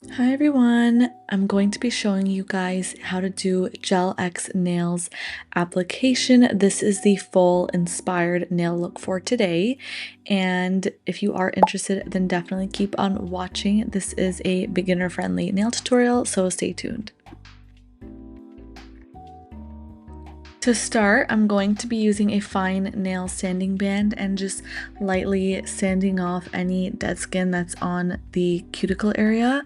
Hi everyone, I'm going to be showing you guys how to do Gel X Nails application. This is the full inspired nail look for today, and if you are interested then definitely keep on watching. This is a beginner friendly nail tutorial, so stay tuned. To start, I'm going to be using a fine nail sanding band and just lightly sanding off any dead skin that's on the cuticle area.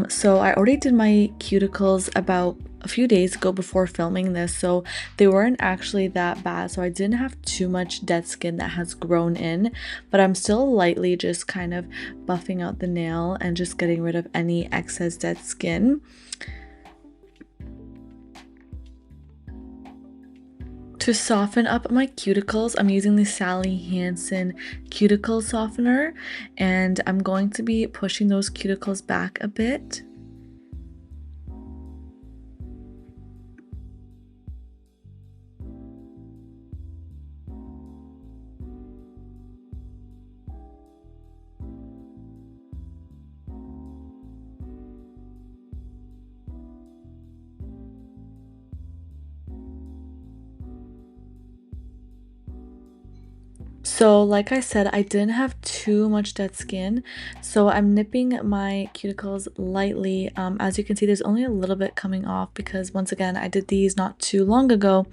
So I already did my cuticles about a few days ago before filming this, so they weren't actually that bad, so I didn't have too much dead skin that has grown in, but I'm still lightly just kind of buffing out the nail and just getting rid of any excess dead skin. To soften up my cuticles, I'm using the Sally Hansen cuticle softener, and I'm going to be pushing those cuticles back a bit. So like I said, I didn't have too much dead skin, so I'm nipping my cuticles lightly. As you can see, there's only a little bit coming off because once again, I did these not too long ago,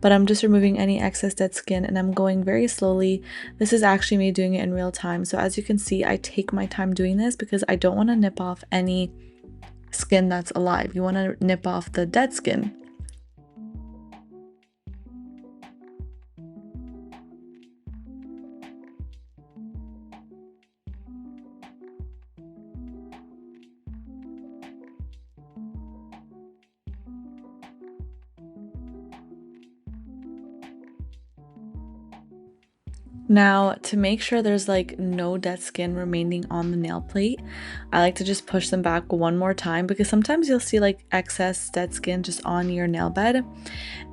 but I'm just removing any excess dead skin and I'm going very slowly. This is actually me doing it in real time. So as you can see, I take my time doing this because I don't want to nip off any skin that's alive. You want to nip off the dead skin. Now, to make sure there's like no dead skin remaining on the nail plate, I like to just push them back one more time because sometimes you'll see like excess dead skin just on your nail bed.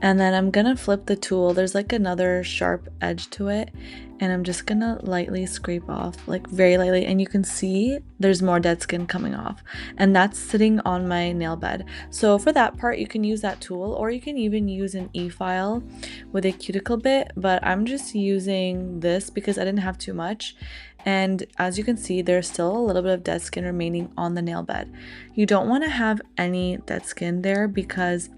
And then I'm gonna flip the tool. There's like another sharp edge to it, and I'm just gonna lightly scrape off, like very lightly, and you can see there's more dead skin coming off, and that's sitting on my nail bed. So for that part, you can use that tool, or you can even use an e-file with a cuticle bit, but I'm just using this because I didn't have too much. And as you can see, there's still a little bit of dead skin remaining on the nail bed. You don't want to have any dead skin there because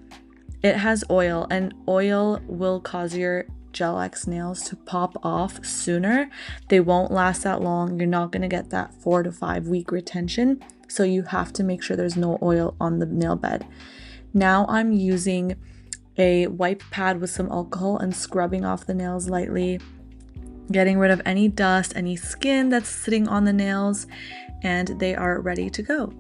it has oil, and oil will cause your Gel X nails to pop off sooner. They won't last that long. You're not going to get that 4 to 5 week retention. So you have to make sure there's no oil on the nail bed. Now I'm using a wipe pad with some alcohol and scrubbing off the nails lightly, getting rid of any dust, any skin that's sitting on the nails, and they are ready to go.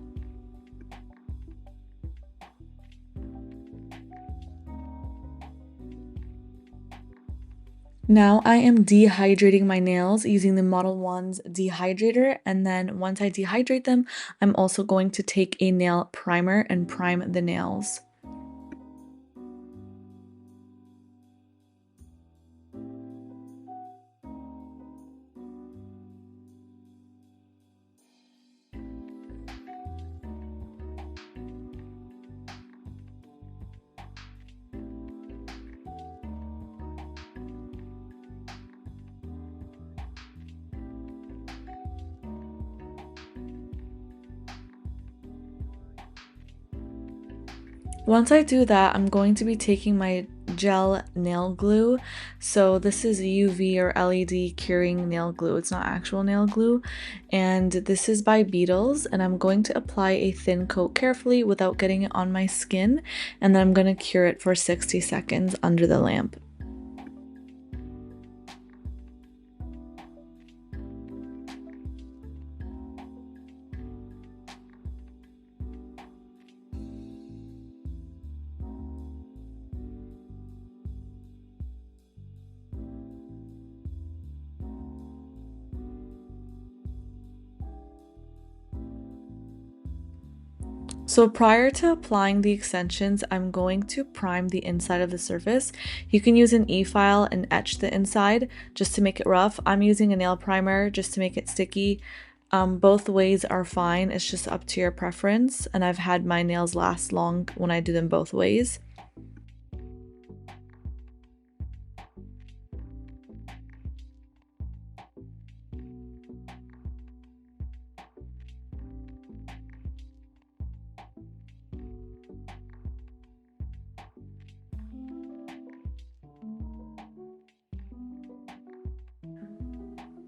Now I am dehydrating my nails using the Model 1's dehydrator, and then once I dehydrate them, I'm also going to take a nail primer and prime the nails. Once I do that, I'm going to be taking my gel nail glue. So this is UV or LED curing nail glue. It's not actual nail glue. And this is by Beetles. And I'm going to apply a thin coat carefully without getting it on my skin. And then I'm going to cure it for 60 seconds under the lamp. So prior to applying the extensions, I'm going to prime the inside of the surface. You can use an e-file and etch the inside just to make it rough. I'm using a nail primer just to make it sticky. Both ways are fine. It's just up to your preference. And I've had my nails last long when I do them both ways.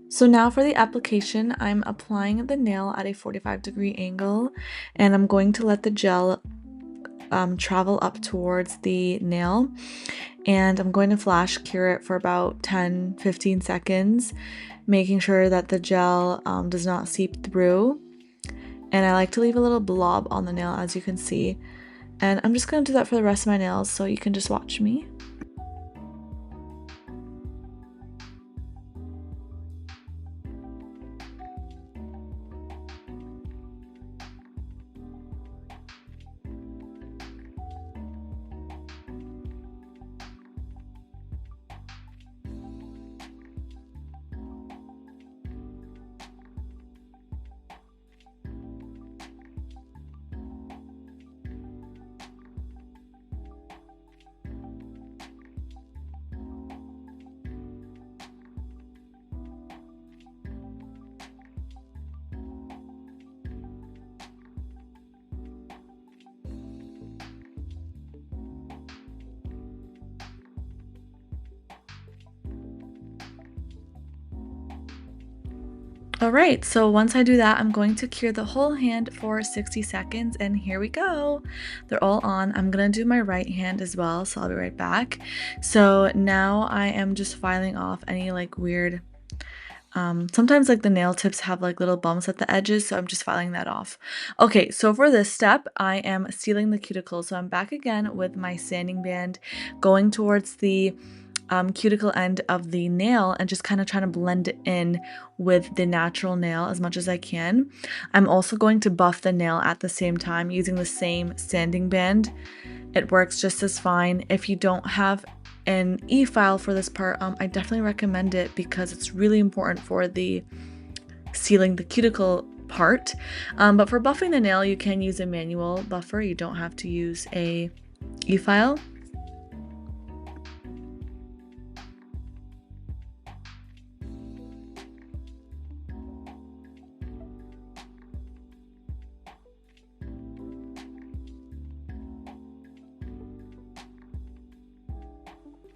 So now for the application, I'm applying the nail at a 45-degree angle, and I'm going to let the gel travel up towards the nail, and I'm going to flash cure it for about 10-15 seconds, making sure that the gel does not seep through. And I like to leave a little blob on the nail, as you can see, and I'm just going to do that for the rest of my nails, so you can just watch me. Alright, so once I do that, I'm going to cure the whole hand for 60 seconds, and here we go. They're all on. I'm gonna do my right hand as well, so I'll be right back. So now I am just filing off any like weird, sometimes like the nail tips have like little bumps at the edges, so I'm just filing that off. Okay, so for this step, I am sealing the cuticle. So I'm back again with my sanding band, going towards the cuticle end of the nail and just kind of trying to blend it in with the natural nail as much as I can. I'm also going to buff the nail at the same time using the same sanding band. It works just as fine. If you don't have an e-file for this part, I definitely recommend it because it's really important for the sealing the cuticle part. But for buffing the nail, you can use a manual buffer. You don't have to use a e-file.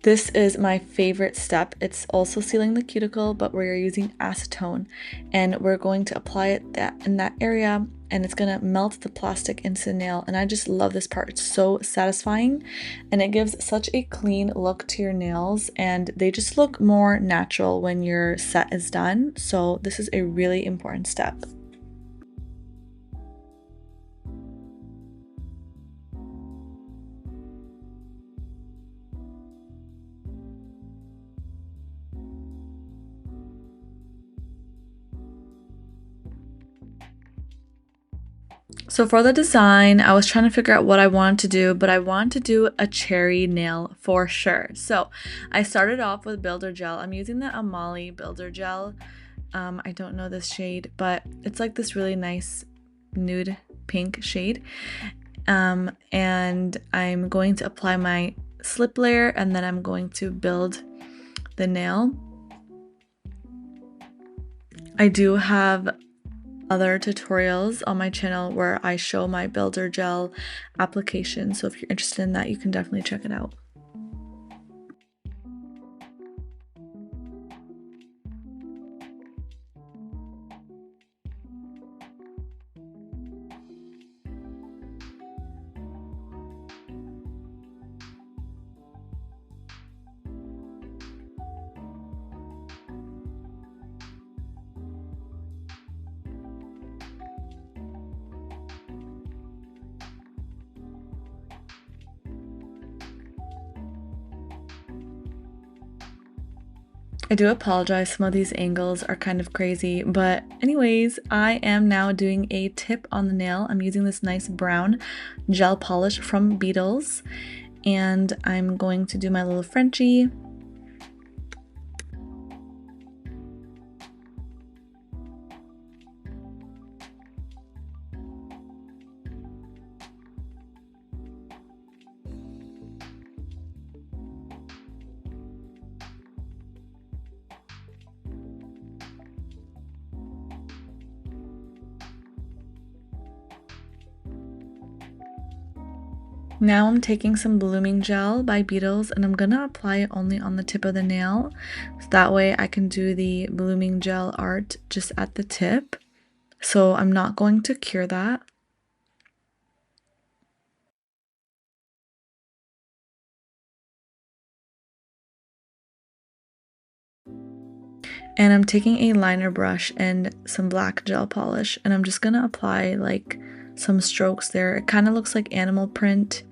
This is my favorite step. It's also sealing the cuticle, but we're using acetone, and we're going to apply it in that area, and it's gonna melt the plastic into the nail. And I just love this part. It's so satisfying, and it gives such a clean look to your nails, and they just look more natural when your set is done. So this is a really important step. So for the design, I was trying to figure out what I wanted to do, but I wanted to do a cherry nail for sure. So I started off with builder gel. I'm using the Amali builder gel. I don't know this shade, but it's like this really nice nude pink shade. And I'm going to apply my slip layer, and then I'm going to build the nail. I do have other tutorials on my channel where I show my builder gel application, so if you're interested in that, you can definitely check it out. I do apologize, some of these angles are kind of crazy, but anyways, I am now doing a tip on the nail. I'm using this nice brown gel polish from Beetles, and I'm going to do my little Frenchie. Now I'm taking some blooming gel by Beetles and I'm gonna apply it only on the tip of the nail. So that way I can do the blooming gel art just at the tip. So I'm not going to cure that. And I'm taking a liner brush and some black gel polish and I'm just gonna apply like some strokes there. It kind of looks like animal print.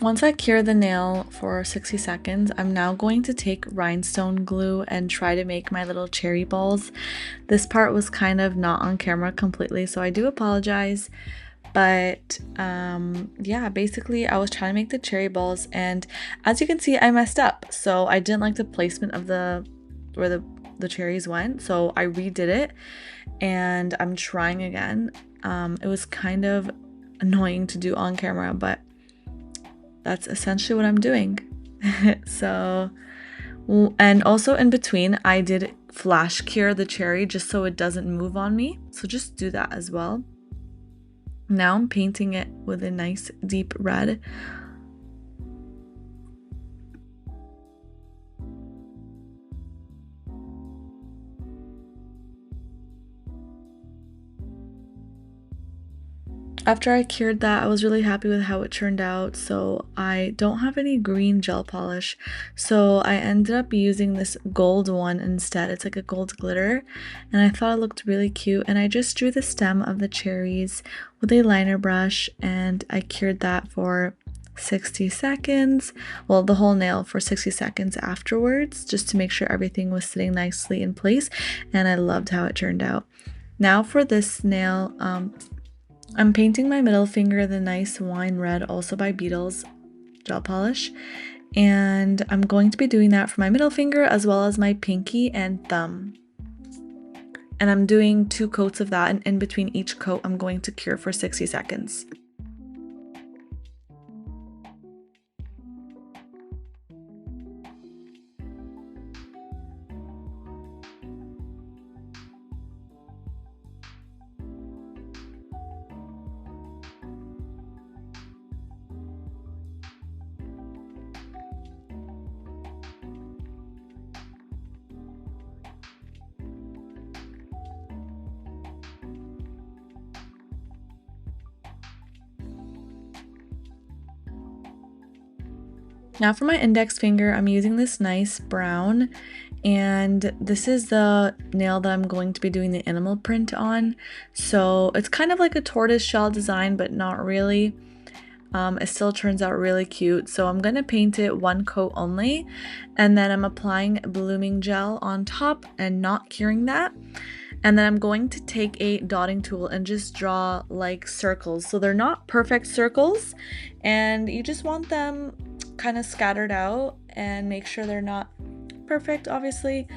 Once I cure the nail for 60 seconds, I'm now going to take rhinestone glue and try to make my little cherry balls. This part was kind of not on camera completely, so I do apologize. But yeah, basically I was trying to make the cherry balls and as you can see I messed up. So I didn't like the placement of where the cherries went, so I redid it and I'm trying again. It was kind of annoying to do on camera, but that's essentially what I'm doing. So, and also in between I did flash cure the cherry just so it doesn't move on me, so just do that as well. Now I'm painting it with a nice deep red. After I cured that, I was really happy with how it turned out, so I don't have any green gel polish, so I ended up using this gold one instead. It's like a gold glitter, and I thought it looked really cute, and I just drew the stem of the cherries with a liner brush, and I cured that for 60 seconds, well, the whole nail for 60 seconds afterwards, just to make sure everything was sitting nicely in place, and I loved how it turned out. Now for this nail, I'm painting my middle finger the nice wine red, also by Beetles gel polish, and I'm going to be doing that for my middle finger as well as my pinky and thumb. And I'm doing 2 coats of that, and in between each coat I'm going to cure for 60 seconds. Now for my index finger, I'm using this nice brown, and this is the nail that I'm going to be doing the animal print on. So it's kind of like a tortoise shell design, but not really. It still turns out really cute. So I'm going to paint it 1 coat only, and then I'm applying blooming gel on top and not curing that. And then I'm going to take a dotting tool and just draw like circles. So they're not perfect circles, and you just want them kind of scattered out and make sure they're not perfect, obviously.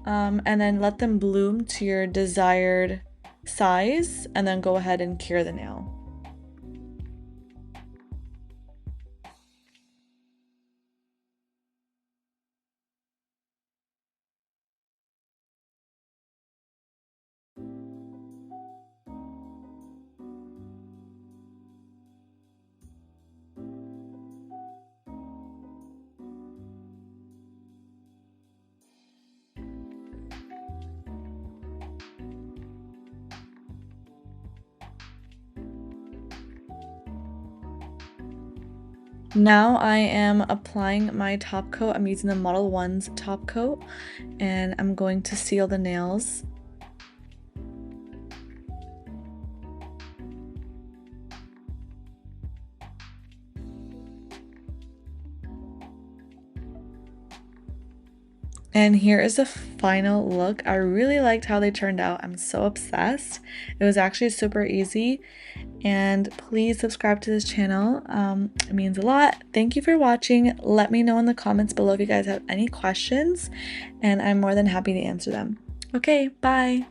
And then let them bloom to your desired size, and then go ahead and cure the nail. Now I am applying my top coat. I'm using the Model 1's top coat, and I'm going to seal the nails. And here is the final look. I really liked how they turned out. I'm so obsessed. It was actually super easy. And please subscribe to this channel. It means a lot. Thank you for watching. Let me know in the comments below if you guys have any questions, and I'm more than happy to answer them. Okay, bye.